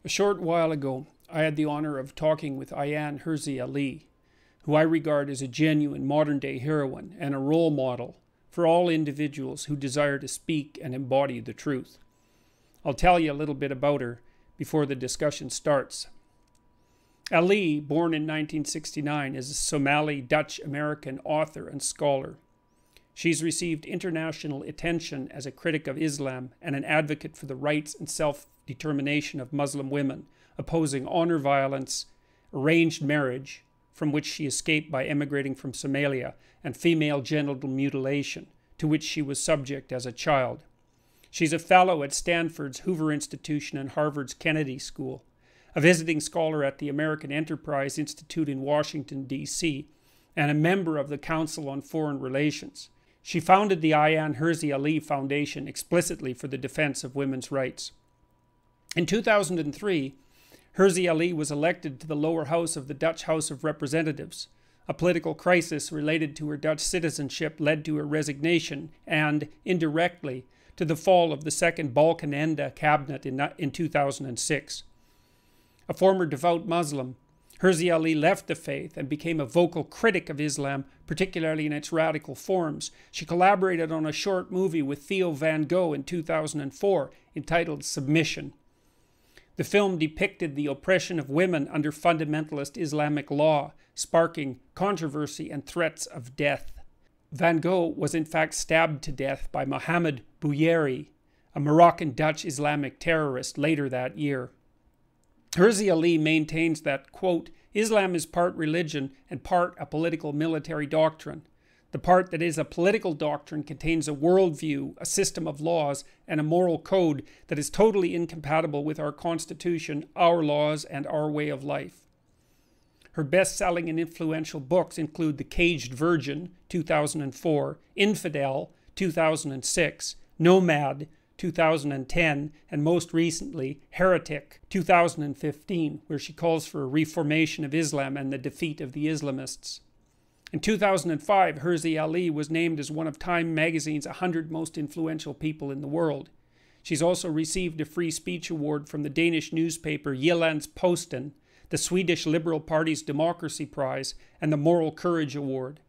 A short while ago, I had the honor of talking with Ayaan Hirsi, who I regard as a genuine modern-day heroine and a role model for all individuals who desire to speak and embody the truth. I'll tell you a little bit about her before the discussion starts. Ali, born in 1969, is a Somali-Dutch-American author and scholar. She's received international attention as a critic of Islam and an advocate for the rights and self-determination of Muslim women, opposing honor violence, arranged marriage, from which she escaped by emigrating from Somalia, and female genital mutilation, to which she was subject as a child. She's a fellow at Stanford's Hoover Institution and Harvard's Kennedy School, a visiting scholar at the American Enterprise Institute in Washington, D.C., and a member of the Council on Foreign Relations. She founded the Ayaan Hirsi Foundation explicitly for the defense of women's rights. In 2003, Hirsi was elected to the lower house of the Dutch House of Representatives. A political crisis related to her Dutch citizenship led to her resignation and, indirectly, to the fall of the Second Balkenende cabinet in 2006. A former devout Muslim, Hirsi left the faith and became a vocal critic of Islam, particularly in its radical forms. She collaborated on a short movie with Theo van Gogh in 2004 entitled Submission. The film depicted the oppression of women under fundamentalist Islamic law, sparking controversy and threats of death. Van Gogh was in fact stabbed to death by Mohamed Bouyeri, a Moroccan-Dutch Islamic terrorist, later that year. Hirsi maintains that, quote, Islam is part religion and part a political military doctrine. The part that is a political doctrine contains a worldview, a system of laws, and a moral code that is totally incompatible with our Constitution, our laws, and our way of life. Her best-selling and influential books include The Caged Virgin, 2004, Infidel, 2006, Nomad, 2010, and most recently, Heretic, 2015, where she calls for a reformation of Islam and the defeat of the Islamists. In 2005, Hirsi was named as one of Time magazine's 100 most influential people in the world. She's also received a free speech award from the Danish newspaper Jyllands-Posten, the Swedish Liberal Party's Democracy Prize, and the Moral Courage Award.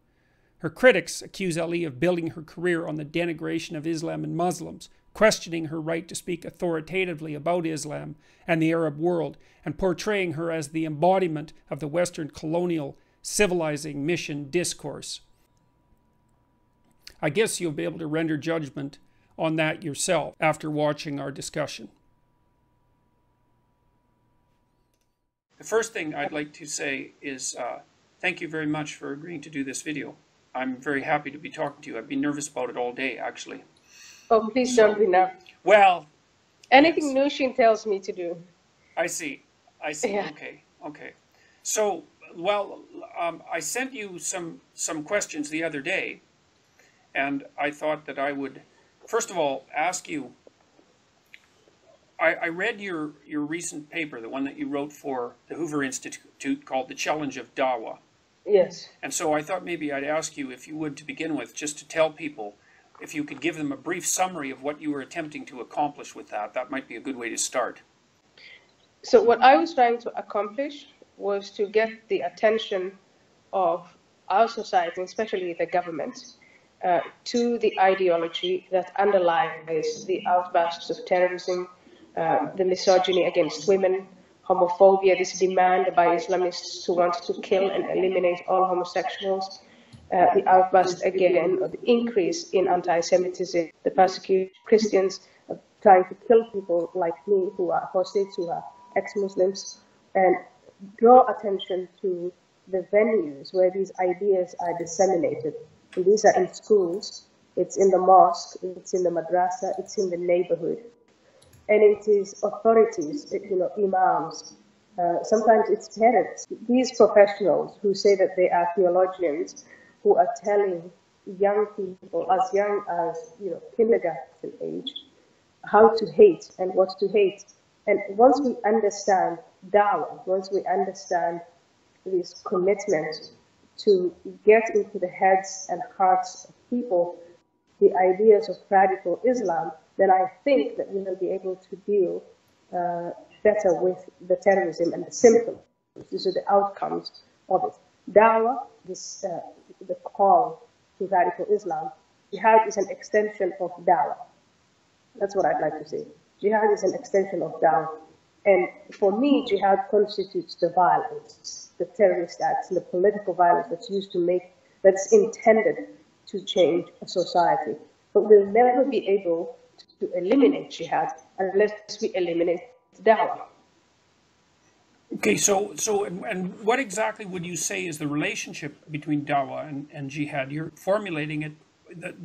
Her critics accuse Ali of building her career on the denigration of Islam and Muslims, questioning her right to speak authoritatively about Islam and the Arab world, and portraying her as the embodiment of the Western colonial civilizing mission discourse. I guess you'll be able to render judgment on that yourself after watching our discussion. The first thing I'd like to say is thank you very much for agreeing to do this video. I'm very happy to be talking to you. I've been nervous about it all day, actually. Oh, please don't be nervous. Well, anything Nushin tells me to do. I see. Yeah. Okay. So, well, I sent you some questions the other day, and I thought that I would, first of all, ask you. I read your recent paper, the one that you wrote for the Hoover Institute, called The Challenge of Dawah. Yes. And so I thought maybe I'd ask you, if you would, to begin with, just to tell people, if you could give them a brief summary of what you were attempting to accomplish with that. That might be a good way to start. So what I was trying to accomplish was to get the attention of our society, especially the government, to the ideology that underlies the outbursts of terrorism, the misogyny against women, homophobia, this demand by Islamists who want to kill and eliminate all homosexuals, the outburst again, or the increase in anti-Semitism, the persecution of Christians, trying to kill people like me who are apostates, who are ex-Muslims, and draw attention to the venues where these ideas are disseminated. And these are in schools, it's in the mosque, it's in the madrasa, it's in the neighborhood. And it is authorities, imams, sometimes it's parents. These professionals who say that they are theologians, who are telling young people as young as kindergarten age how to hate and what to hate. And once we understand Dawah, once we understand this commitment to get into the heads and hearts of people the ideas of radical Islam, then I think that we will be able to deal better with the terrorism and the symptoms. These are the outcomes of it. Dawah, the call to radical Islam, jihad is an extension of dawah. That's what I'd like to say. Jihad is an extension of dawah. And for me, jihad constitutes the violence, the terrorist acts, and the political violence that's intended to change a society. But we'll never be able to eliminate jihad unless we eliminate dawah. Okay, and what exactly would you say is the relationship between dawah and jihad? You're formulating it,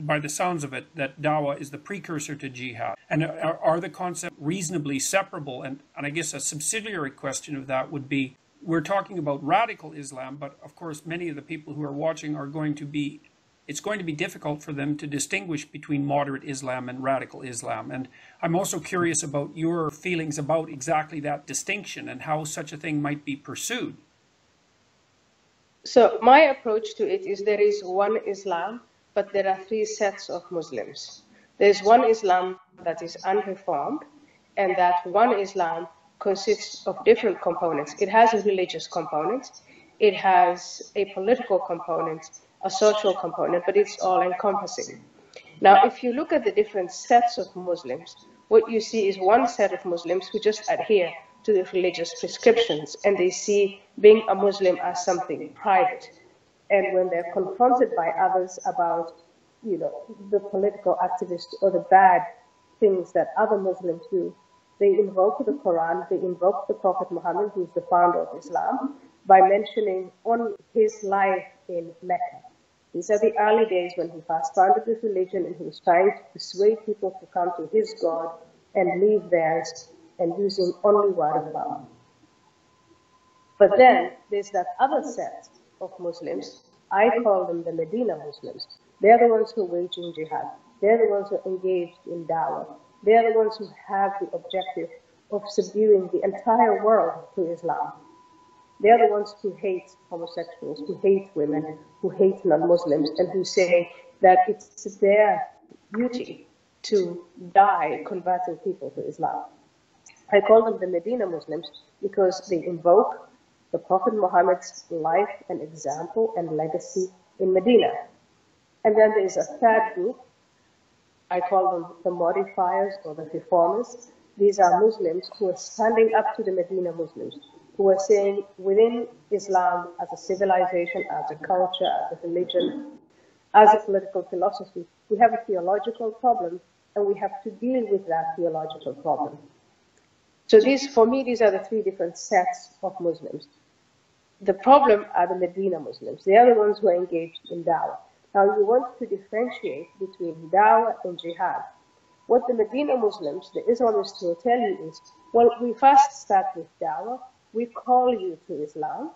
by the sounds of it, that dawah is the precursor to jihad. And are the concepts reasonably separable? And I guess a subsidiary question of that would be, we're talking about radical Islam, but of course many of the people who are watching are going to be, it's going to be difficult for them to distinguish between moderate Islam and radical Islam. And I'm also curious about your feelings about exactly that distinction and how such a thing might be pursued. So my approach to it is there is one Islam, but there are three sets of Muslims. There's one Islam that is unreformed, and that one Islam consists of different components. It has a religious component, it has a political component, a social component, but it's all encompassing. Now, if you look at the different sets of Muslims, what you see is one set of Muslims who just adhere to the religious prescriptions, and they see being a Muslim as something private. And when they're confronted by others about, the political activists or the bad things that other Muslims do, they invoke the Quran, they invoke the Prophet Muhammad, who's the founder of Islam, by mentioning on his life in Mecca. These are the early days when he first founded this religion, and he was trying to persuade people to come to his God and leave theirs, and using only word of mouth. But then there's that other set of Muslims. I call them the Medina Muslims. They're the ones who are waging jihad. They're the ones who are engaged in dawah. They're the ones who have the objective of subduing the entire world to Islam. They're the ones who hate homosexuals, who hate women, who hate non-Muslims, and who say that it's their duty to die converting people to Islam. I call them the Medina Muslims because they invoke the Prophet Muhammad's life and example and legacy in Medina. And then there is a third group. I call them the modifiers or the reformers. These are Muslims who are standing up to the Medina Muslims, who are saying within Islam as a civilization, as a culture, as a religion, as a political philosophy, we have a theological problem, and we have to deal with that theological problem. So for me, these are the three different sets of Muslims. The problem are the Medina Muslims. They are the ones who are engaged in dawah. Now, you want to differentiate between dawah and jihad. What the Medina Muslims, the Islamists, will tell you is, well, we first start with dawah, we call you to Islam,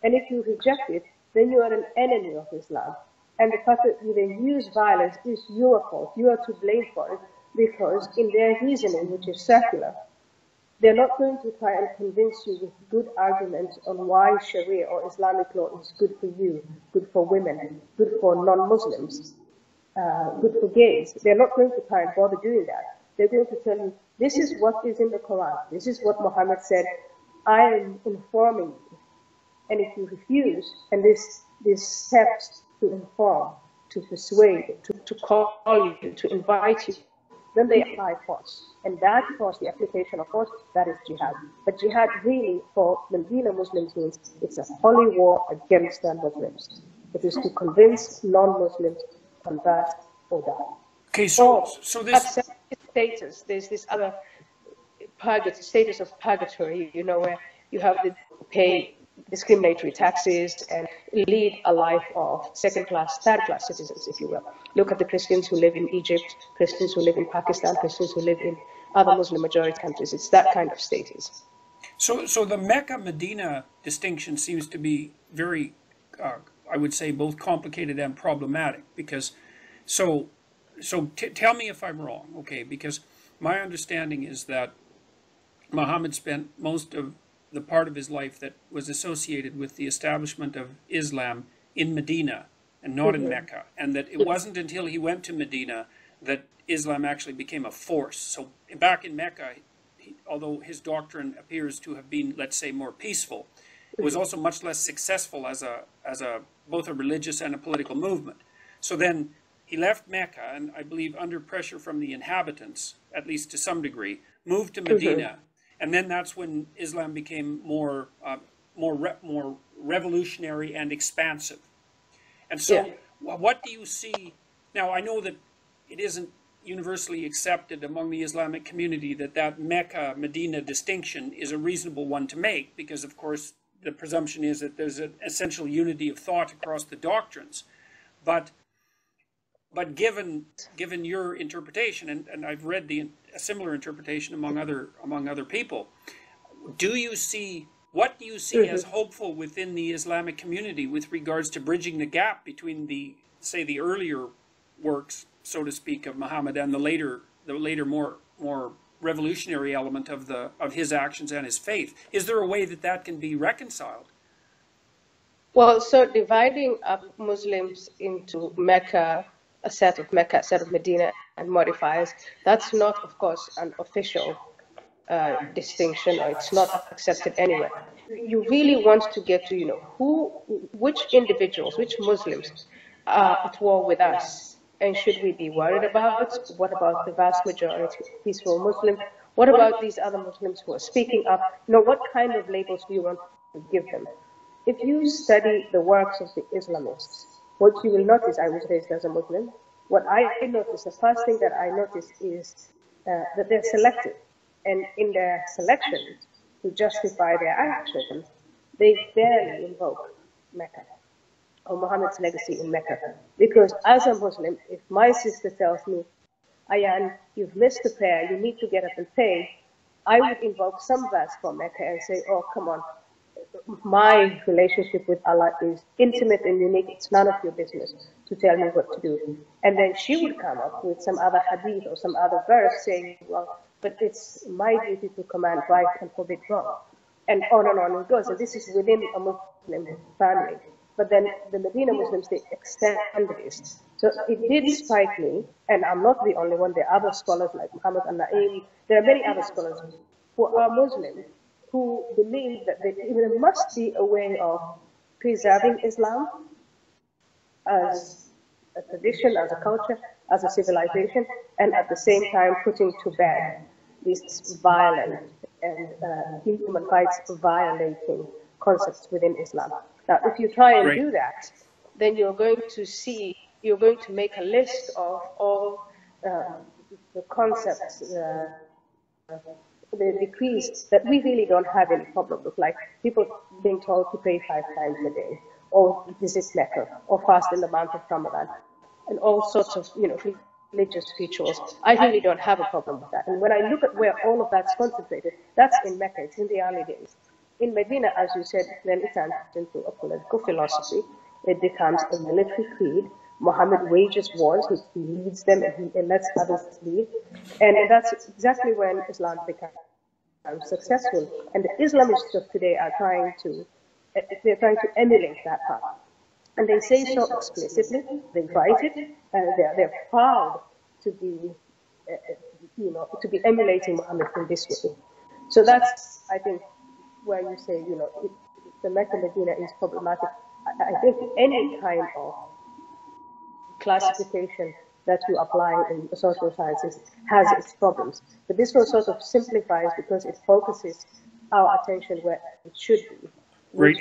and if you reject it, then you are an enemy of Islam. And the fact that you then use violence is your fault. You are to blame for it, because in their reasoning, which is secular, they're not going to try and convince you with good arguments on why Sharia or Islamic law is good for you, good for women, good for non-Muslims, good for gays. They're not going to try and bother doing that. They're going to tell you, this is what is in the Quran. This is what Muhammad said. I am informing you. And if you refuse, and these steps to inform, to persuade, to call you, to invite you, then they apply force. And that force, the application of force, that is jihad. But jihad really, for Medina Muslims, means it's a holy war against non-Muslims. It is to convince non-Muslims to convert or die. Okay, so this status, there's this other status of purgatory, where you have to pay discriminatory taxes and lead a life of second-class, third-class citizens, if you will. Look at the Christians who live in Egypt, Christians who live in Pakistan, Christians who live in other Muslim-majority countries. It's that kind of status. So the Mecca-Medina distinction seems to be very, I would say, both complicated and problematic, because, tell me if I'm wrong, okay, because my understanding is that Muhammad spent most of the part of his life that was associated with the establishment of Islam in Medina and not in Mecca, and that it wasn't until he went to Medina that Islam actually became a force. So back in Mecca, although his doctrine appears to have been, let's say, more peaceful, it was also much less successful as both a religious and a political movement. So then he left Mecca, and I believe under pressure from the inhabitants, at least to some degree, moved to Medina, and then that's when Islam became more revolutionary and expansive. And so, what do you see? Now, I know that it isn't universally accepted among the Islamic community that Mecca-Medina distinction is a reasonable one to make, because, of course, the presumption is that there's an essential unity of thought across the doctrines. But given your interpretation, and I've read a similar interpretation among other people, what do you see as hopeful within the Islamic community with regards to bridging the gap between the earlier works, so to speak, of Muhammad and the later more revolutionary element of his actions and his faith? Is there a way that can be reconciled? Well, so dividing up Muslims into Mecca, a set of Medina, and modifiers, that's not, of course, an official distinction, or it's not accepted anywhere. You really want to get to, which individuals, which Muslims are at war with us, and should we be worried about it? What about the vast majority of peaceful Muslims? What about these other Muslims who are speaking up? What kind of labels do you want to give them? If you study the works of the Islamists, what you will notice, I was raised as a Muslim, what I notice, the first thing that I notice is that they're selective. And in their selection to justify their actions, they barely invoke Mecca or Muhammad's legacy in Mecca. Because as a Muslim, if my sister tells me, Ayaan, you've missed the prayer, you need to get up and pray, I would invoke some verse from Mecca and say, oh, come on, my relationship with Allah is intimate and unique. It's none of your business to tell me what to do. And then she would come up with some other hadith or some other verse saying, well, but it's my duty to command right and forbid wrong. And on it goes. And this is within a Muslim family. But then the Medina Muslims, they extend this. So it did strike me, and I'm not the only one, there are other scholars like Muhammad and naïve, there are many other scholars who are Muslim, who believe that there must be a way of preserving Islam as a tradition, as a culture, as a civilization, and at the same time putting to bed these violent and human rights violating concepts within Islam. Now, if you try and do that, then you're going to make a list of all the concepts, the decrees that we really don't have any problem with, like people being told to pray 5 times a day, or visit Mecca, or fast in the month of Ramadan, and all sorts of religious rituals. I really don't have a problem with that. And when I look at where all of that's concentrated, that's in Mecca. It's in the early days. In Medina, as you said, then it turns into a political philosophy. It becomes a military creed. Muhammad wages wars, he leads them, and he lets others lead. And that's exactly when Islam becomes successful. And the Islamists of today are trying to emulate that path. And they say so explicitly, they write it, and they're proud to be, to be emulating Muhammad in this way. So that's, I think, where you say, the Mecca-Medina is problematic. I think any kind of classification that you apply in the social sciences has its problems. But this one sort of simplifies because it focuses our attention where it should be. Right.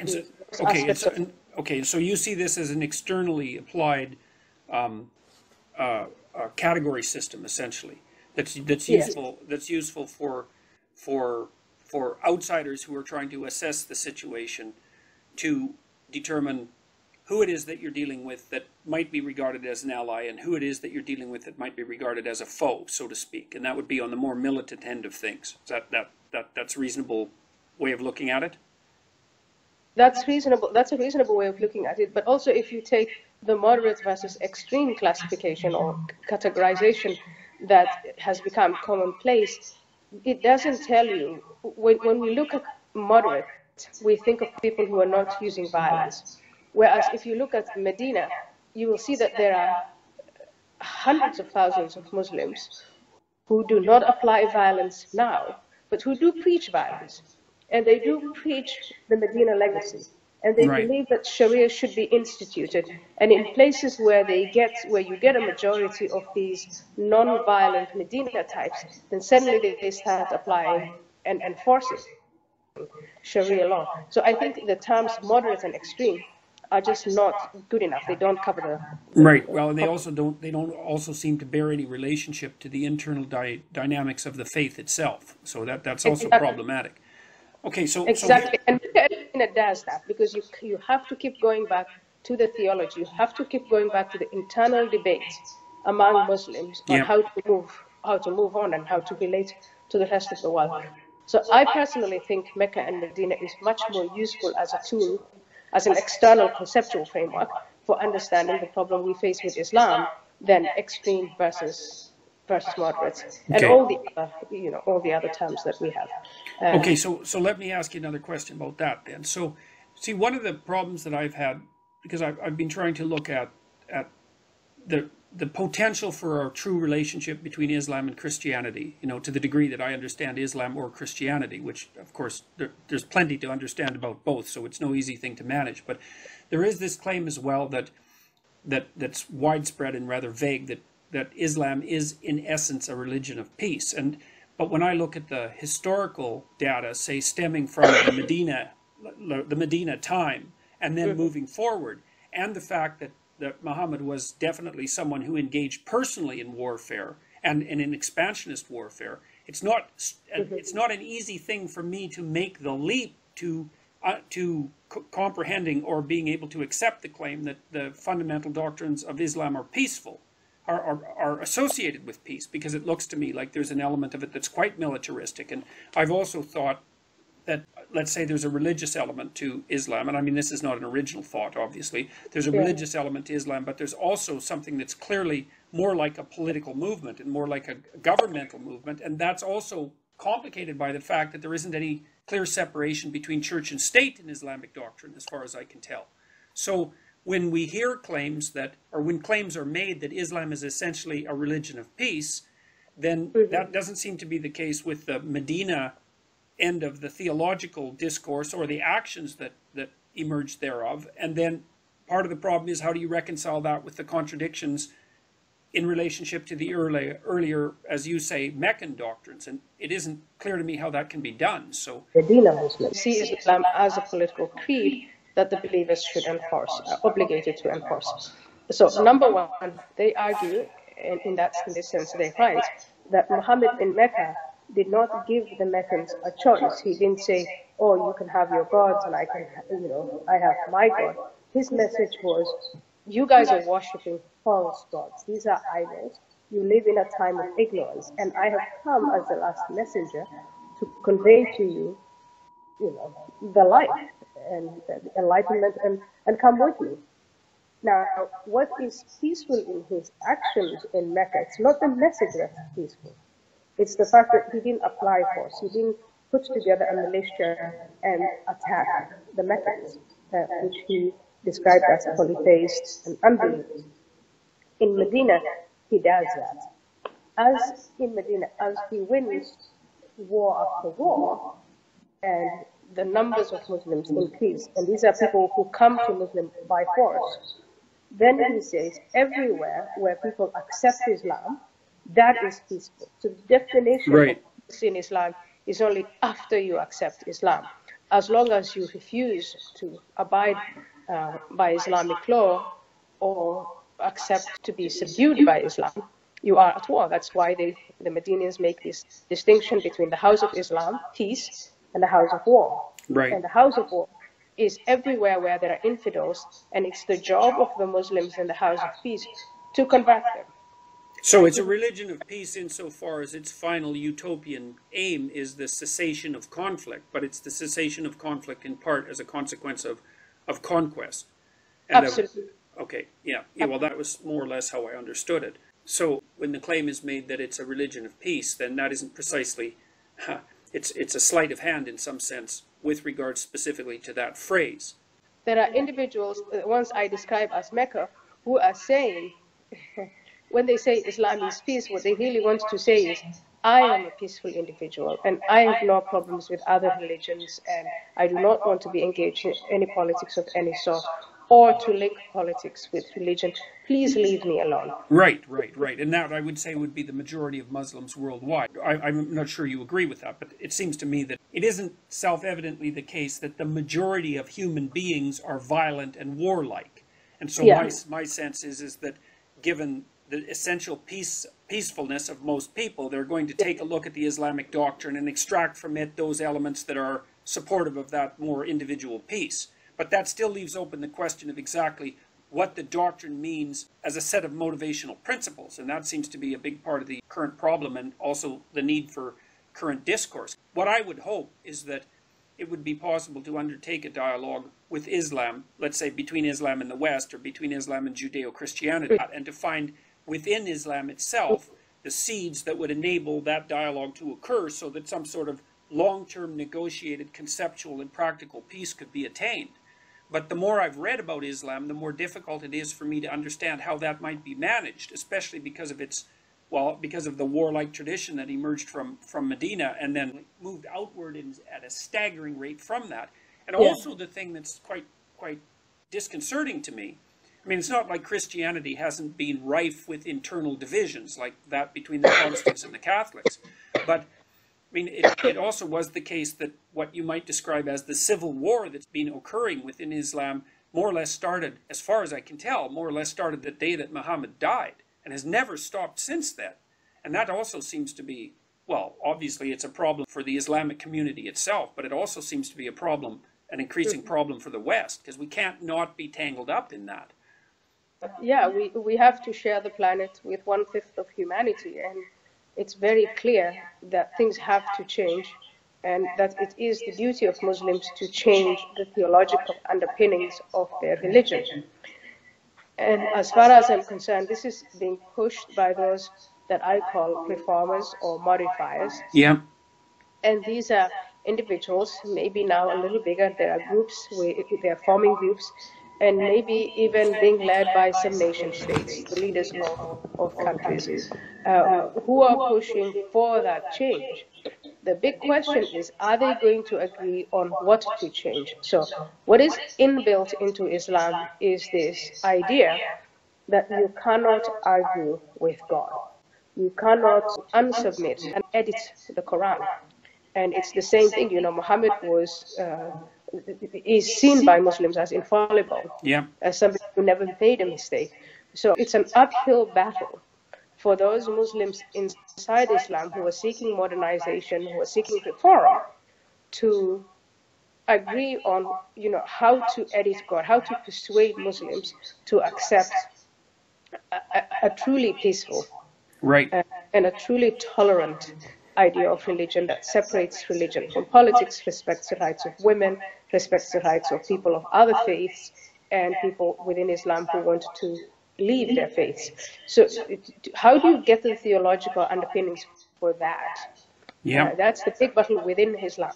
Okay, so you see this as an externally applied category system, essentially, that's useful. Yes. That's useful for outsiders who are trying to assess the situation to determine who it is that you're dealing with that might be regarded as an ally and who it is that you're dealing with that might be regarded as a foe, so to speak. And that would be on the more militant end of things. Is that's a reasonable way of looking at it? That's reasonable. That's a reasonable way of looking at it. But also, if you take the moderate versus extreme classification or categorization that has become commonplace, it doesn't tell you. When we look at moderate, we think of people who are not using violence. Whereas if you look at Medina, you will see that there are hundreds of thousands of Muslims who do not apply violence now, but who do preach violence. And they do preach the Medina legacy. And they Right. believe that Sharia should be instituted. And in places where you get a majority of these non-violent Medina types, then suddenly they start applying and enforcing Sharia law. So I think the terms moderate and extreme are just not good enough. They don't cover Right. Well, and they don't also seem to bear any relationship to the internal dynamics of the faith itself. So that's also problematic. Okay, exactly, and it does that because you have to keep going back to the theology. You have to keep going back to the internal debates among Muslims on how to move on and how to relate to the rest of the world. So I personally think Mecca and Medina is much more useful as a tool, as an external conceptual framework for understanding the problem we face with Islam than extreme versus moderates and all the other terms that we have. Okay, so let me ask you another question about that then. So, see, one of the problems that I've had, because I've been trying to look at the potential for a true relationship between Islam and Christianity, to the degree that I understand Islam or Christianity, which, of course, there's plenty to understand about both, so it's no easy thing to manage. But there is this claim as well that's widespread and rather vague that Islam is, in essence, a religion of peace. But when I look at the historical data, say, stemming from the Medina time, and then moving forward, and the fact that Muhammad was definitely someone who engaged personally in warfare and in expansionist warfare, it's not an easy thing for me to make the leap to comprehending or being able to accept the claim that the fundamental doctrines of Islam are peaceful. Are associated with peace, because it looks to me like there's an element of it that's quite militaristic. And I've also thought that, let's say, there's a religious element to Islam, and I mean, this is not an original thought, obviously. There's a religious element to Islam, but there's also something that's clearly more like a political movement and more like a governmental movement, and that's also complicated by the fact that there isn't any clear separation between church and state in Islamic doctrine, as far as I can tell. So when we hear claims when claims are made that Islam is essentially a religion of peace, then that doesn't seem to be the case with the Medina end of the theological discourse or the actions that emerged thereof. And then part of the problem is, how do you reconcile that with the contradictions in relationship to the earlier, as you say, Meccan doctrines? And it isn't clear to me how that can be done. So Medina Muslims see Islam as a political creed that the believers should enforce, are obligated to enforce. So number one, they argue, in this sense they write, that Muhammad in Mecca did not give the Meccans a choice. He didn't say, oh, you can have your gods and I have my God. His message was, you guys are worshipping false gods. These are idols. You live in a time of ignorance, and I have come as the last messenger to convey to you, the light and the enlightenment, and come with me. Now, what is peaceful in his actions in Mecca? It's not the message that's peaceful. It's the fact that he didn't apply force. He didn't put together a militia and attack the Meccans, which he described as polytheists and unbelievers. In Medina, he does that. As in Medina, as he wins war after war, and the numbers of Muslims increase, and these are people who come to Muslim by force, then he says, everywhere where people accept Islam, that is peaceful. So the definition of peace in Islam is only after you accept Islam. As long as you refuse to abide by Islamic law or accept to be subdued by Islam, you are at war. That's why the Medinians make this distinction between the house of Islam, peace, and the house of war. Right. And the house of war is everywhere where there are infidels, and it's the job of the Muslims in the house of peace to convert them. So it's a religion of peace insofar as its final utopian aim is the cessation of conflict, but it's the cessation of conflict in part as a consequence of conquest. And Absolutely. Okay, yeah, well, that was more or less how I understood it. So when the claim is made that it's a religion of peace, then that isn't precisely, it's a sleight of hand in some sense with regards specifically to that phrase. There are individuals, the ones I describe as Mecca, who are saying, when they say Islam is peace, what they really want to say is, I am a peaceful individual and I have no problems with other religions, and I do not want to be engaged in any politics of any sort or to link politics with religion. Please leave me alone. Right, right, right. And that, I would say, would be the majority of Muslims worldwide. I'm not sure you agree with that, but it seems to me that it isn't self-evidently the case that the majority of human beings are violent and warlike. And so my sense is that given the essential peacefulness of most people, they're going to take a look at the Islamic doctrine and extract from it those elements that are supportive of that more individual peace. But that still leaves open the question of exactly what the doctrine means as a set of motivational principles. And that seems to be a big part of the current problem, and also the need for current discourse. What I would hope is that it would be possible to undertake a dialogue with Islam, let's say between Islam and the West, or between Islam and Judeo-Christianity, and to find within Islam itself the seeds that would enable that dialogue to occur, so that some sort of long-term negotiated conceptual and practical peace could be attained. But the more I've read about Islam, the more difficult it is for me to understand how that might be managed, especially because of its, well, because of the warlike tradition that emerged from Medina and then moved outward at a staggering rate from that. And also the thing that's quite disconcerting to me, I mean, it's not like Christianity hasn't been rife with internal divisions like that between the Protestants and the Catholics, but I mean, it also was the case that what you might describe as the civil war that's been occurring within Islam more or less started, as far as I can tell, more or less started the day that Muhammad died, and has never stopped since then. And that also seems to be, well, obviously it's a problem for the Islamic community itself, but it also seems to be a problem, an increasing problem for the West, because we can't not be tangled up in that. Yeah, we have to share the planet with 1/5 of humanity, and it's very clear that things have to change, and that it is the duty of Muslims to change the theological underpinnings of their religion. And as far as I'm concerned, this is being pushed by those that I call reformers or modifiers. Yeah. And these are individuals, maybe now a little bigger. There are groups, they are forming groups, and maybe even being led by some nation states, the leaders of countries, who are pushing for that change. The big question is, are they going to agree on what to change? So what is inbuilt into Islam is this idea that you cannot argue with God. You cannot unsubmit and edit the Quran. And it's the same thing, you know, Muhammad is seen by Muslims as infallible, as somebody who never made a mistake. So it's an uphill battle for those Muslims inside Islam who are seeking modernization, who are seeking reform, to agree on, you know, how to edit God, how to persuade Muslims to accept a truly peaceful, and a truly tolerant idea of religion that separates religion from politics, respects the rights of women, respects the rights of people of other faiths, and people within Islam who want to leave their faiths. So how do you get the theological underpinnings for that? That's the big battle within Islam.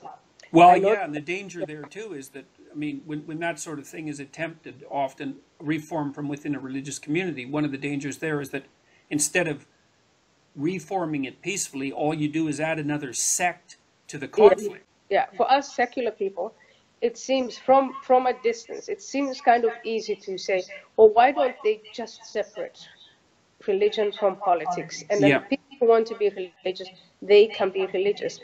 Well, yeah, and the danger there too is that, I mean, when that sort of thing is attempted, often reform from within a religious community, one of the dangers there is that instead of reforming it peacefully, all you do is add another sect to the conflict. Yeah, for us secular people, it seems from a distance, it seems kind of easy to say, well, why don't they just separate religion from politics? And then people who want to be religious, they can be religious.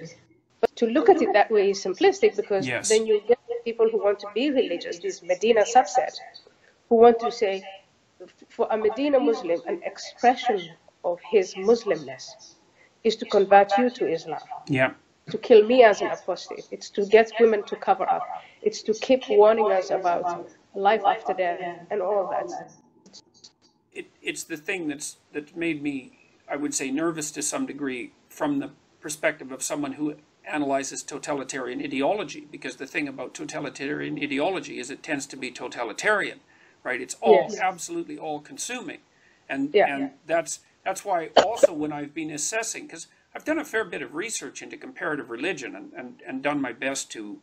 But to look at it that way is simplistic, because then you get people who want to be religious, this Medina subset, who want to say, for a Medina Muslim, an expression of his Muslimness is to convert you to Islam. To kill me as an apostate. It's to get women to cover up. It's to keep warning us about life after death and all of that. It's the thing that made me, I would say, nervous to some degree from the perspective of someone who analyzes totalitarian ideology, because the thing about totalitarian ideology is it tends to be totalitarian, right? It's all absolutely all-consuming, and that's why also when I've been assessing, because I've done a fair bit of research into comparative religion and done my best to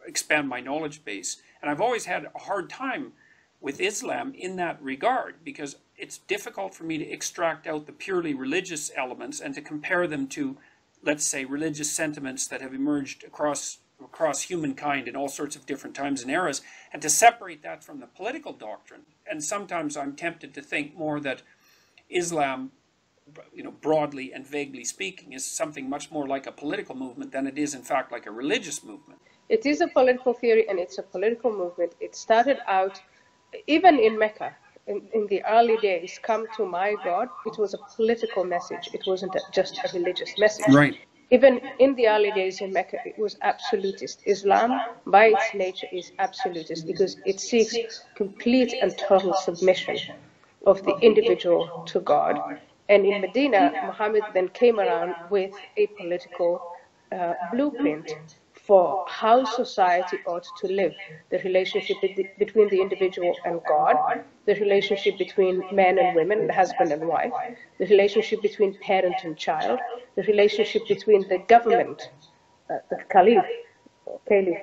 expand my knowledge base, and I've always had a hard time with Islam in that regard, because it's difficult for me to extract out the purely religious elements and to compare them to let's say, religious sentiments that have emerged across humankind in all sorts of different times and eras, and to separate that from the political doctrine. And sometimes I'm tempted to think more that Islam, broadly and vaguely speaking, is something much more like a political movement than it is, in fact, like a religious movement. It is a political theory and it's a political movement. It started out, even in Mecca, in the early days, come to my God, it was a political message. It wasn't just a religious message. Right. Even in the early days in Mecca, it was absolutist. Islam, by its nature, is absolutist because it seeks complete and total submission of the individual to God. And in Medina, Muhammad then came around with a political blueprint for how society ought to live, the relationship between the individual and God, the relationship between men and women, the husband and wife, the relationship between parent and child, the relationship between the government, the caliph, or caliph,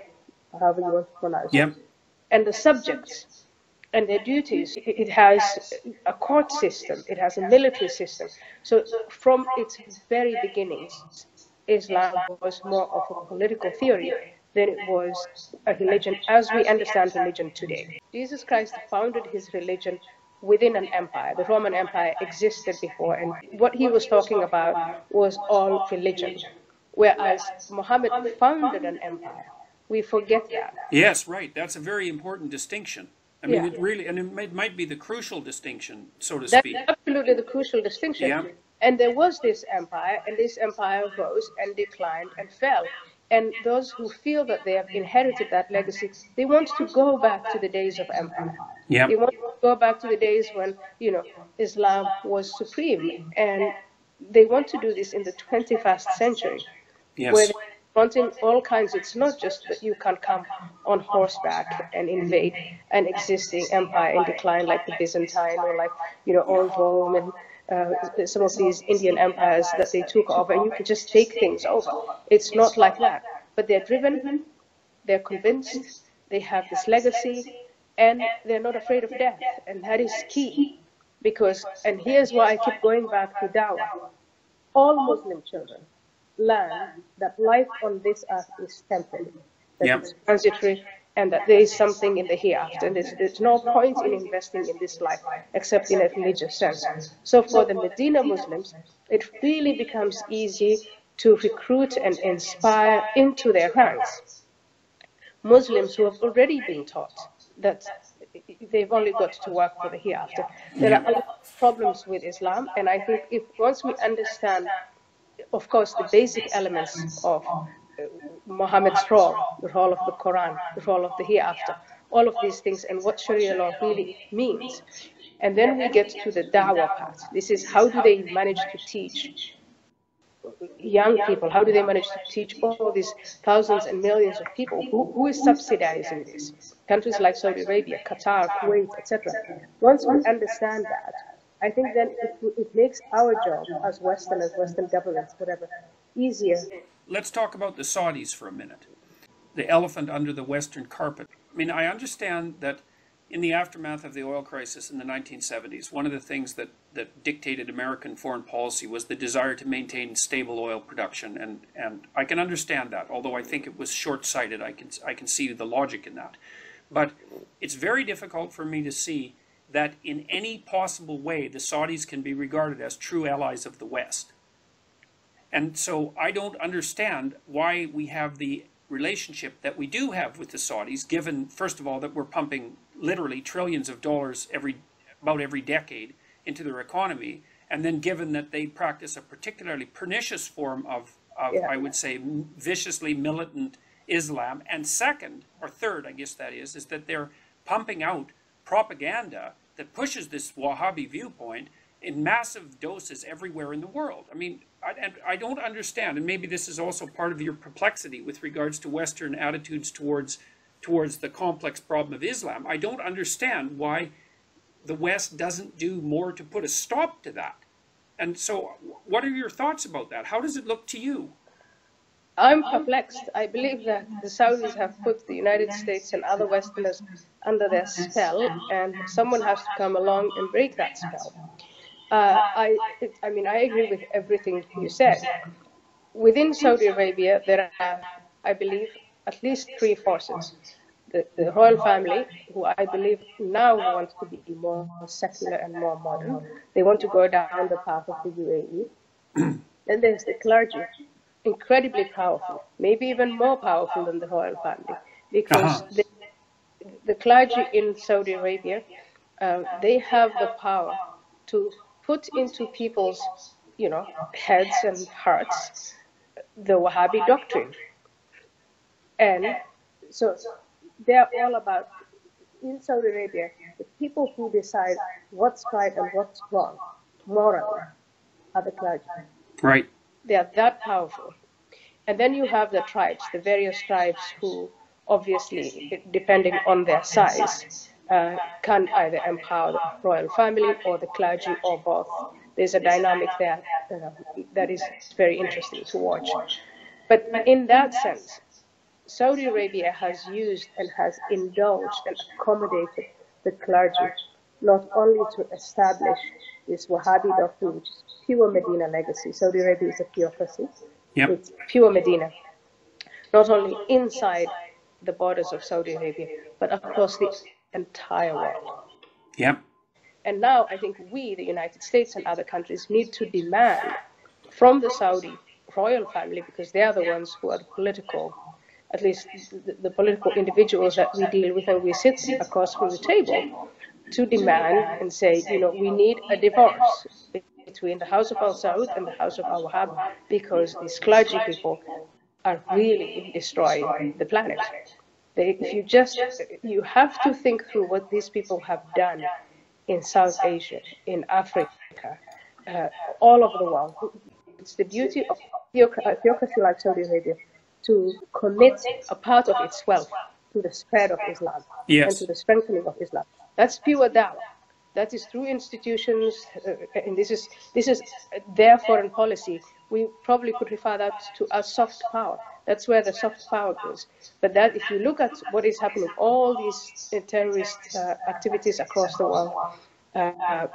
however you want to pronounce it, and the subjects and their duties. It has a court system, it has a military system. So from its very beginnings, Islam was more of a political theory than it was a religion as we understand religion today. Jesus Christ founded his religion within an empire. The Roman Empire existed before, and what he was talking about was all religion. Whereas Muhammad founded an empire. We forget that. Yes, right. That's a very important distinction. I mean, it really, and it might be the crucial distinction, so to speak. That's absolutely the crucial distinction. Yeah. And there was this empire, and this empire rose and declined and fell. And those who feel that they have inherited that legacy, they want to go back to the days of empire. Yeah. They want to go back to the days when, Islam was supreme. And they want to do this in the 21st century. Yes. Where they're wanting all kinds. It's not just that you can come on horseback and invade an existing empire in decline like the Byzantine or like, old Rome and some of these Indian empires that they took over, and you can just take things over. It's not like that. But they're driven, they're convinced, they have this legacy, and they're not afraid of death. And that is key. Because, and here's why I keep going back to dawah. All Muslim children learn that life on this earth is temporary, that it's transitory, and that there is something in the hereafter. And there's no point in investing in this life except in a religious sense. So for the Medina Muslims, it really becomes easy to recruit and inspire into their ranks Muslims who have already been taught that they've only got to work for the hereafter. There are a lot of problems with Islam, and I think if once we understand, of course, the basic elements of Muhammad's role, the role of the Quran, the role of the hereafter, all of these things, and what Sharia law really means. And then we get to the da'wah part. This is how do they manage to teach young people? How do they manage to teach all these thousands and millions of people? Who is subsidizing this? Countries like Saudi Arabia, Qatar, Kuwait, etc. Once we understand that, I think then it makes our job as Western governments, whatever, easier. Let's talk about the Saudis for a minute. The elephant under the Western carpet. I mean, I understand that in the aftermath of the oil crisis in the 1970s, one of the things that dictated American foreign policy was the desire to maintain stable oil production, and I can understand that, although I think it was short-sighted. I can see the logic in that. But it's very difficult for me to see that in any possible way the Saudis can be regarded as true allies of the West. And so I don't understand why we have the relationship that we do have with the Saudis, given, first of all, that we're pumping literally trillions of dollars about every decade into their economy, and then given that they practice a particularly pernicious form of I would say, viciously militant Islam, and second, or third, I guess that is that they're pumping out propaganda that pushes this Wahhabi viewpoint in massive doses everywhere in the world. I mean, I don't understand, and maybe this is also part of your perplexity with regards to Western attitudes towards the complex problem of Islam. I don't understand why the West doesn't do more to put a stop to that. And so what are your thoughts about that? How does it look to you? I'm perplexed. I believe that the Saudis have put the United States and other Westerners under their spell, and someone has to come along and break that spell. I mean, I agree with everything you said. within Saudi Arabia, there are, I believe, at least three forces. The royal family, who I believe now want to be more secular and more modern. They want to go down the path of the UAE. Then there's the clergy, incredibly powerful, maybe even more powerful than the royal family, because the clergy in Saudi Arabia, they have the power to put into people's, heads and hearts the Wahhabi doctrine. And so they're all about, in Saudi Arabia, the people who decide what's right and what's wrong morally are the clergy. Right. They are that powerful. And then you have the tribes, the various tribes who, obviously, depending on their size, can either empower the royal family or the clergy or both. There's a dynamic there that is very interesting to watch. But in that sense, Saudi Arabia has used and has indulged and accommodated the clergy, not only to establish this Wahhabi doctrine, which is pure Medina legacy. Saudi Arabia is a theocracy. Yep. It's pure Medina, not only inside the borders of Saudi Arabia, but across the entire world. Yep. And now I think we, the United States and other countries, need to demand from the Saudi royal family, because they are the ones who are the political, at least the political individuals that we deal with, and we sit across from the table, to demand and say, we need a divorce between the House of Al Saud and the House of Al Wahhab, because these clergy people are really destroying the planet. You have to think through what these people have done in South Asia, in Africa, all over the world. It's the beauty of a theocracy like Saudi Arabia to commit a part of its wealth to the spread of Islam and to the strengthening of Islam. That's pure dawah. That is through institutions, and this is their foreign policy. We probably could refer that to a soft power. That's where the soft power goes. But that, if you look at what is happening, all these terrorist activities across the world,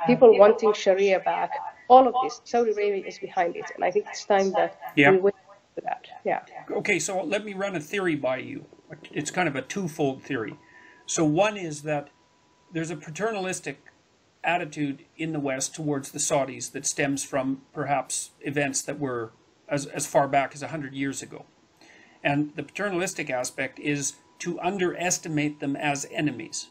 people wanting Sharia back, all of this, Saudi Arabia is behind it, and I think it's time that we wait for that. Yeah. Okay, so let me run a theory by you. It's kind of a twofold theory. So one is that there's a paternalistic attitude in the West towards the Saudis that stems from perhaps events that were as far back as 100 years ago. And the paternalistic aspect is to underestimate them as enemies,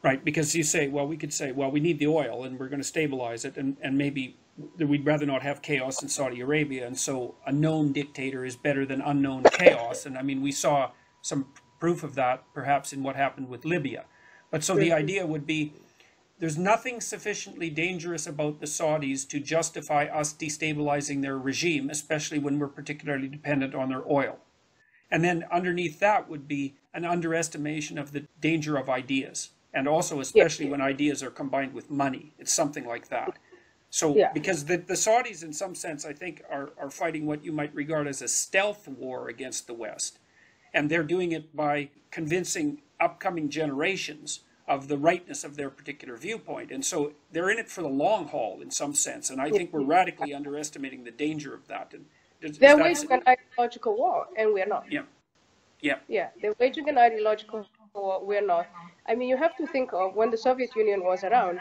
right? Because you say, well, we could say, well, we need the oil and we're going to stabilize it, and maybe we'd rather not have chaos in Saudi Arabia, and so a known dictator is better than unknown chaos. And I mean, we saw some proof of that perhaps in what happened with Libya. But so the idea would be, there's nothing sufficiently dangerous about the Saudis to justify us destabilizing their regime, especially when we're particularly dependent on their oil. And then underneath that would be an underestimation of the danger of ideas, and also especially when ideas are combined with money. It's something like that. So because the Saudis, in some sense, I think, are fighting what you might regard as a stealth war against the West. And they're doing it by convincing upcoming generations of the rightness of their particular viewpoint. And so they're in it for the long haul, in some sense. And I think we're radically underestimating the danger of that. And they're waging an ideological war, and we're not. Yeah. They're waging an ideological war, we're not. I mean, you have to think of when the Soviet Union was around,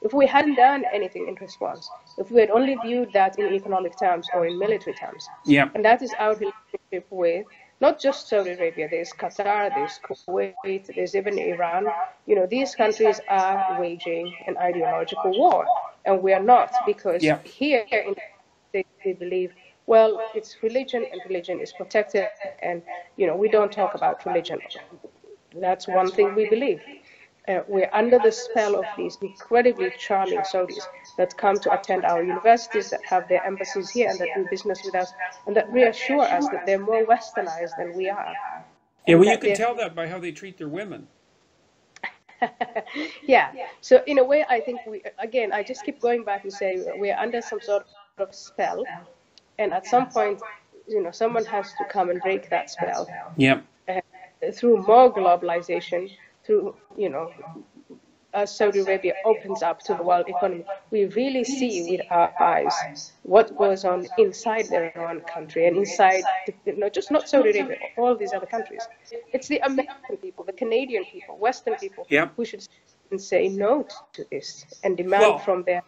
if we hadn't done anything in response, if we had only viewed that in economic terms or in military terms. And that is our relationship with not just Saudi Arabia. There's Qatar, there's Kuwait, there's even Iran. These countries are waging an ideological war, and we are not, because here in they believe, well, it's religion, and religion is protected, and we don't talk about religion. That's one thing we believe. We're under the spell of these incredibly charming Saudis that come to attend our universities, that have their embassies here, and that do business with us, and that reassure us that they're more westernized than we are. Yeah, well, you can tell that by how they treat their women. So in a way, I think I just keep going back and say we're under some sort of spell, and at some point, someone has to come and break that spell. Yeah. Through more globalization, through as Saudi Arabia opens up to the world economy, we really see with our eyes what goes on inside their own country and inside, just not Saudi Arabia, all these other countries. It's the American people, the Canadian people, Western people who should say no to this and demand from their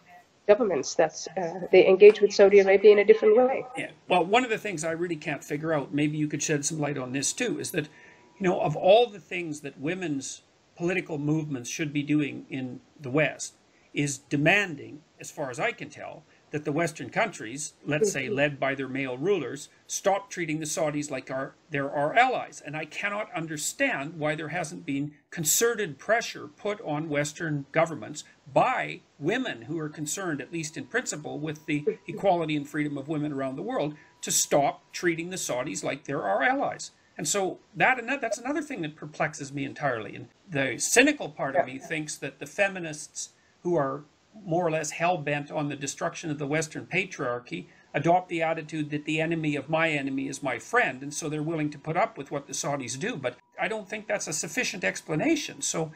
governments that they engage with Saudi Arabia in a different way. Yeah. Well, one of the things I really can't figure out, maybe you could shed some light on this too, is that, of all the things that women's political movements should be doing in the West, is demanding, as far as I can tell, that the Western countries, let's say led by their male rulers, stop treating the Saudis like they're our allies. And I cannot understand why there hasn't been concerted pressure put on Western governments by women who are concerned, at least in principle, with the equality and freedom of women around the world, to stop treating the Saudis like they're our allies. And so that's another thing that perplexes me entirely. And the cynical part of me thinks that the feminists who are more or less hell-bent on the destruction of the Western patriarchy adopt the attitude that the enemy of my enemy is my friend, and so they're willing to put up with what the Saudis do. But I don't think that's a sufficient explanation. So,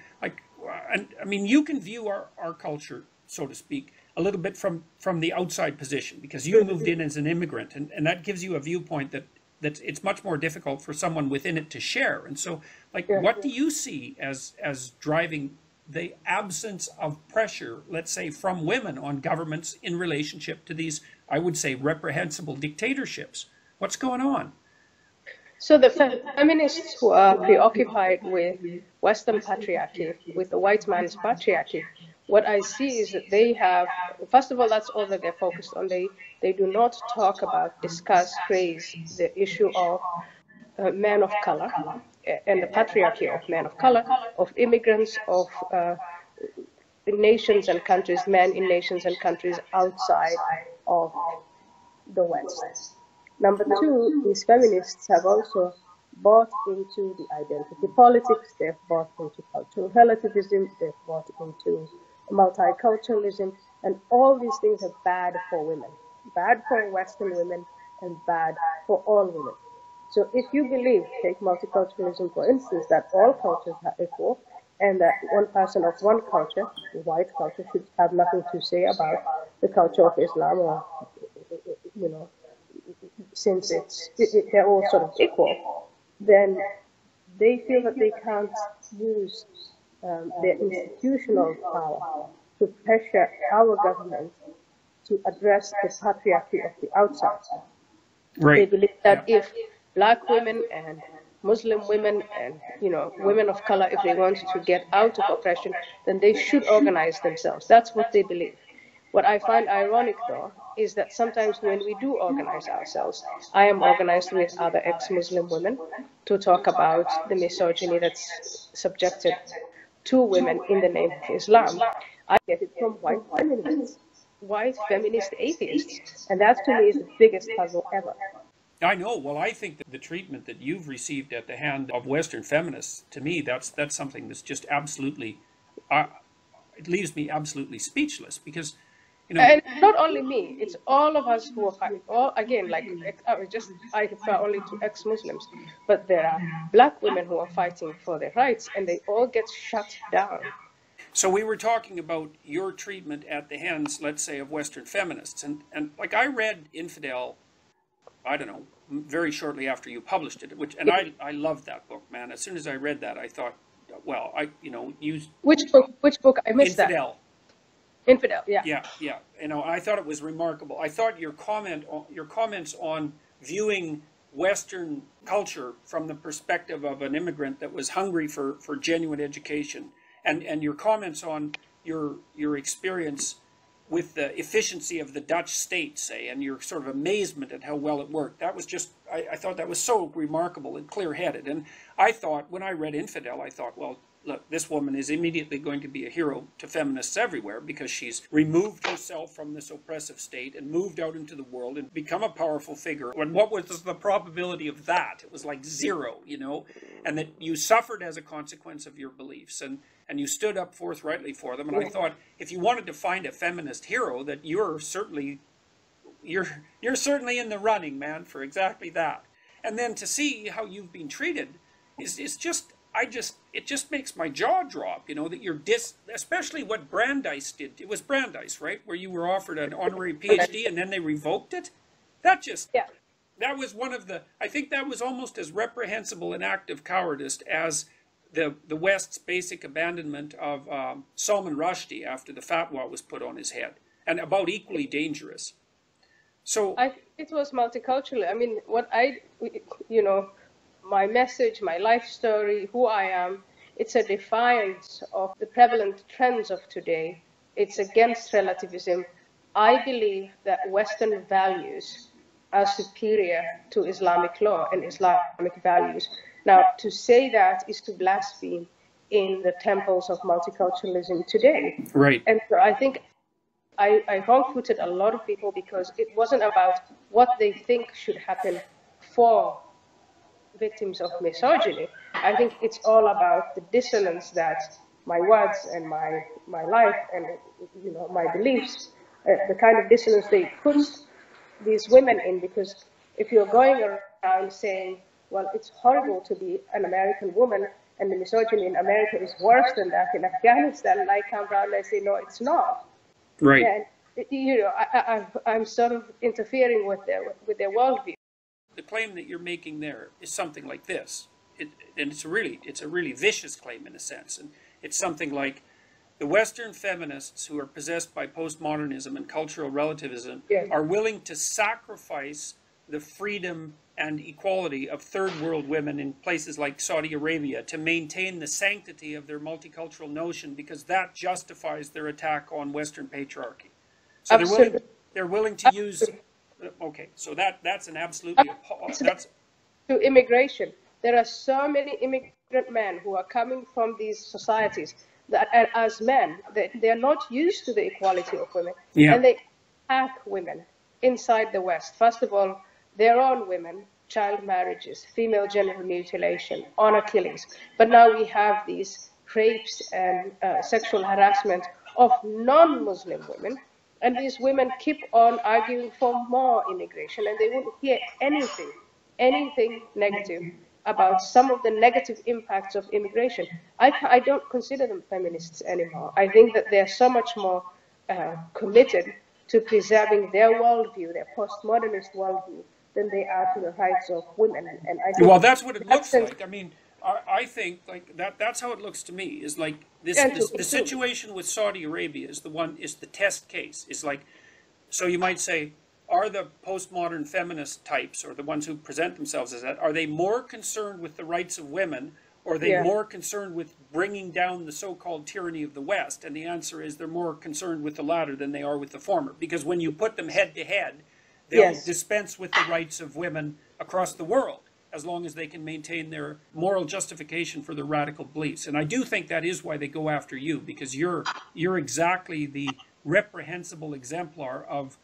you can view our culture, so to speak, a little bit from the outside position, because you moved in as an immigrant, and that gives you a viewpoint that it's much more difficult for someone within it to share. And so, what do you see as driving the absence of pressure, let's say, from women on governments in relationship to these, I would say, reprehensible dictatorships? What's going on? So the feminists who are preoccupied with Western patriarchy, with the white man's patriarchy, what I see is that they have, first of all, that's all that they're focused on. They do not talk about, discuss, raise the issue of men of color and the patriarchy of men of color, of immigrants, of nations and countries, men in nations and countries outside of the West. Number two, these feminists have also bought into the identity politics, they've bought into cultural relativism, they've bought into multi-culturalism, and all these things are bad for women, bad for Western women, and bad for all women. So if you believe, take multiculturalism for instance, that all cultures are equal, and that one person of one culture, the white culture, should have nothing to say about the culture of Islam, or, since they're all sort of equal, then they feel that they can't use their institutional power to pressure our government to address the patriarchy of the outside. Right. They believe that if Black women and Muslim women and women of color, if they want to get out of oppression, then they should organize themselves. That's what they believe. What I find ironic, though, is that sometimes when we do organize ourselves, I am organized with other ex-Muslim women to talk about the misogyny that's subjected to women in the name of Islam. I get it from white feminist atheists, and that to me is the biggest puzzle ever. I know. Well, I think that the treatment that you've received at the hand of Western feminists, to me, that's something that's just absolutely, it leaves me absolutely speechless, because, And not only me, it's all of us who are fighting. I refer only to ex-Muslims, but there are Black women who are fighting for their rights, and they all get shut down. So we were talking about your treatment at the hands, let's say, of Western feminists, and I read Infidel, I don't know, very shortly after you published it, I loved that book, man. As soon as I read that, I thought, well, Which book? I missed Infidel. That. Infidel, yeah. Yeah. I thought it was remarkable. I thought your comments on viewing Western culture from the perspective of an immigrant that was hungry for genuine education, and your comments on your experience with the efficiency of the Dutch state, say, and your sort of amazement at how well it worked. That was just, I thought that was so remarkable and clear-headed. And I thought, when I read Infidel, I thought, well, look, this woman is immediately going to be a hero to feminists everywhere, because she's removed herself from this oppressive state and moved out into the world and become a powerful figure. And what was the probability of that? It was like zero, and that you suffered as a consequence of your beliefs, and you stood up forthrightly for them. And I thought, if you wanted to find a feminist hero, that you're certainly in the running, man, for exactly that. And then to see how you've been treated is just, it just makes my jaw drop, you know, that you're especially what Brandeis did. It was Brandeis, right? Where you were offered an honorary PhD and then they revoked it. That just, that was one of the, I think that was almost as reprehensible an act of cowardice as the West's basic abandonment of Salman Rushdie after the fatwa was put on his head, and about equally dangerous. So it was multicultural. I mean, my message, my life story, who I am, it's a defiance of the prevalent trends of today. It's against relativism. I believe that Western values are superior to Islamic law and Islamic values. Now, to say that is to blaspheme in the temples of multiculturalism today. Right. And so I think I wrong-footed a lot of people because it wasn't about what they think should happen for victims of misogyny. I think it's all about the dissonance that my words and my life and my beliefs, the kind of dissonance they put these women in. Because if you're going around saying, well, it's horrible to be an American woman and the misogyny in America is worse than that in Afghanistan, and I come around and I say, no, it's not. Right. And I'm sort of interfering with their worldview. The claim that you're making there is something like this, and it's a really vicious claim in a sense, and it's something like the Western feminists who are possessed by postmodernism and cultural relativism are willing to sacrifice the freedom and equality of third world women in places like Saudi Arabia to maintain the sanctity of their multicultural notion, because that justifies their attack on Western patriarchy. So they're willing to use. Okay, so that's an absolutely to immigration. There are so many immigrant men who are coming from these societies that, as men, they are not used to the equality of women, and they attack women inside the West. First of all, their own women, child marriages, female genital mutilation, honor killings. But now we have these rapes and sexual harassment of non-Muslim women. And these women keep on arguing for more immigration, and they won't hear anything negative about some of the negative impacts of immigration. I don't consider them feminists anymore. I think that they're so much more committed to preserving their worldview, their postmodernist worldview, than they are to the rights of women. And I think that's what it looks like. I mean, I think like that's how it looks to me, is like the situation with Saudi Arabia is the test case. It's like, so you might say, are the postmodern feminist types, or the ones who present themselves as that, are they more concerned with the rights of women, or are they more concerned with bringing down the so-called tyranny of the West? And the answer is they're more concerned with the latter than they are with the former, because when you put them head to head, they'll dispense with the rights of women across the world, as long as they can maintain their moral justification for their radical beliefs. And I do think that is why they go after you, because you're exactly the reprehensible exemplar of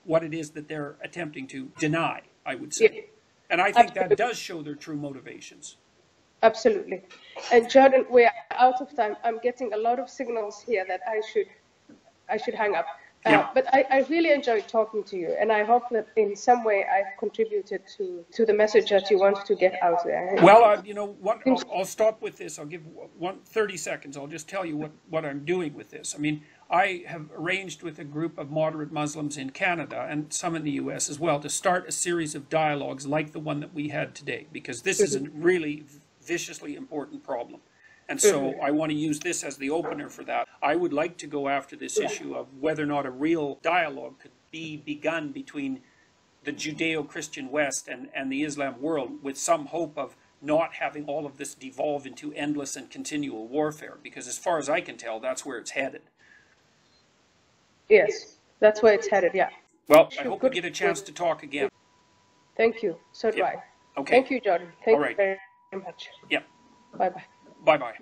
what it is that they're attempting to deny, I would say. And I think that does show their true motivations. Absolutely. And Jordan, we're out of time. I'm getting a lot of signals here that I should hang up. But I really enjoyed talking to you, and I hope that in some way I've contributed to the message that you want to get out there. Well, I'll stop with this. I'll give 30 seconds. I'll just tell you what I'm doing with this. I mean, I have arranged with a group of moderate Muslims in Canada, and some in the US as well, to start a series of dialogues like the one that we had today, because this is a really viciously important problem. And so I want to use this as the opener for that. I would like to go after this issue of whether or not a real dialogue could be begun between the Judeo-Christian West and the Islam world, with some hope of not having all of this devolve into endless and continual warfare, because as far as I can tell, that's where it's headed. Yes, that's where it's headed, yeah. Well, I hope we get a chance to talk again. Thank you. So do I. Okay. Thank you, Jordan. Thank you very much. Yeah. Bye-bye. Bye-bye.